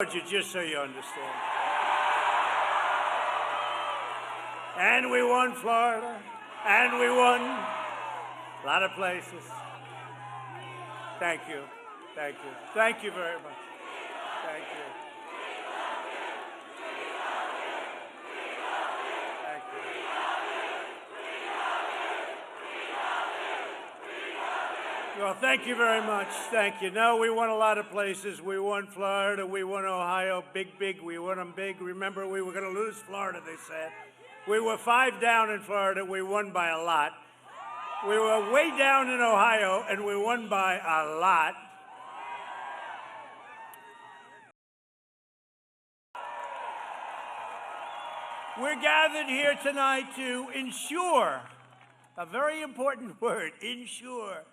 Just so you understand. And we won Florida, and we won a lot of places. Thank you. Thank you. Thank you very much. Thank you. Thank you. Well, thank you very much. Thank you. No, we won a lot of places. We won Florida. We won Ohio. Big. We won them big. Remember, we were going to lose Florida, they said. We were 5 down in Florida. We won by a lot. We were way down in Ohio, and we won by a lot. We're gathered here tonight to ensure, a very important word, ensure,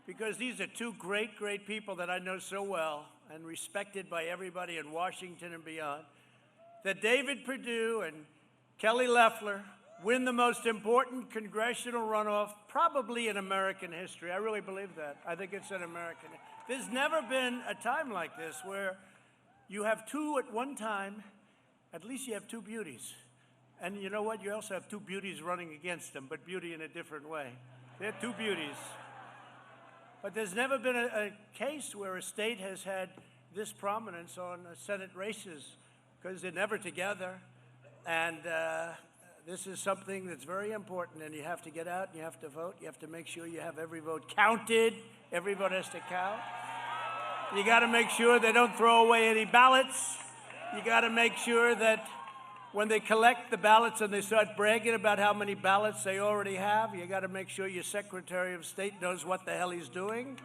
because these are two great people that I know so well and respected by everybody in Washington and beyond, that David Perdue and Kelly Loeffler win the most important congressional runoff probably in American history. I really believe that. I think it's in American. There's never been a time like this where you have two at one time. At least you have two beauties. And you know what? You also have two beauties running against them, but beauty in a different way. They're two beauties. But there's never been a case where a state has had this prominence on Senate races, because they're never together. And this is something that's very important, and you have to get out and you have to vote. You have to make sure you have every vote counted. Every vote has to count. You got to make sure they don't throw away any ballots. You got to make sure that when they collect the ballots and they start bragging about how many ballots they already have, you got to make sure your Secretary of State knows what the hell he's doing.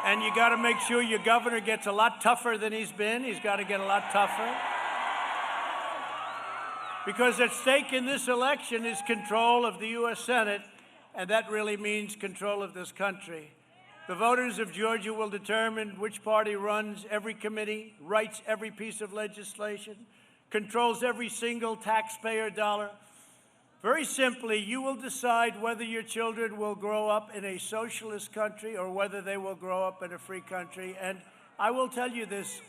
And you got to make sure your governor gets a lot tougher than he's been. He's got to get a lot tougher. Because at stake in this election is control of the U.S. Senate, and that really means control of this country. The voters of Georgia will determine which party runs every committee, writes every piece of legislation, controls every single taxpayer dollar. Very simply, you will decide whether your children will grow up in a socialist country or whether they will grow up in a free country. And I will tell you this,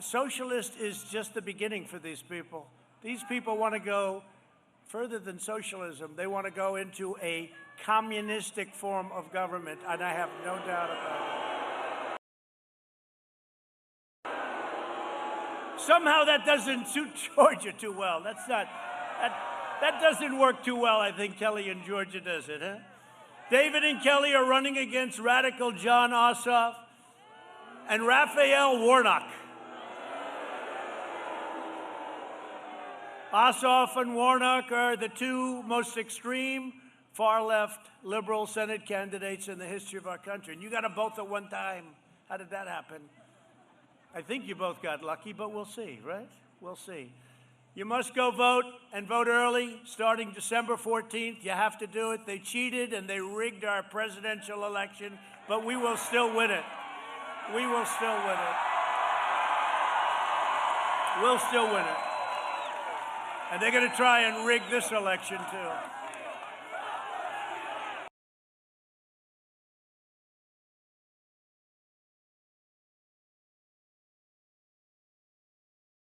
socialist is just the beginning for these people. These people want to go further than socialism. They want to go into a communistic form of government, and I have no doubt about it. Somehow that doesn't suit Georgia too well. That doesn't work too well, I think, Kelly in Georgia, does it, huh? David and Kelly are running against radical Jon Ossoff and Raphael Warnock. Ossoff and Warnock are the two most extreme, far-left, liberal Senate candidates in the history of our country. And you got them both at one time. How did that happen? I think you both got lucky, but we'll see, right? We'll see. You must go vote, and vote early, starting December 14th. You have to do it. They cheated and they rigged our presidential election, but we will still win it. We will still win it. We'll still win it. And they're going to try and rig this election, too.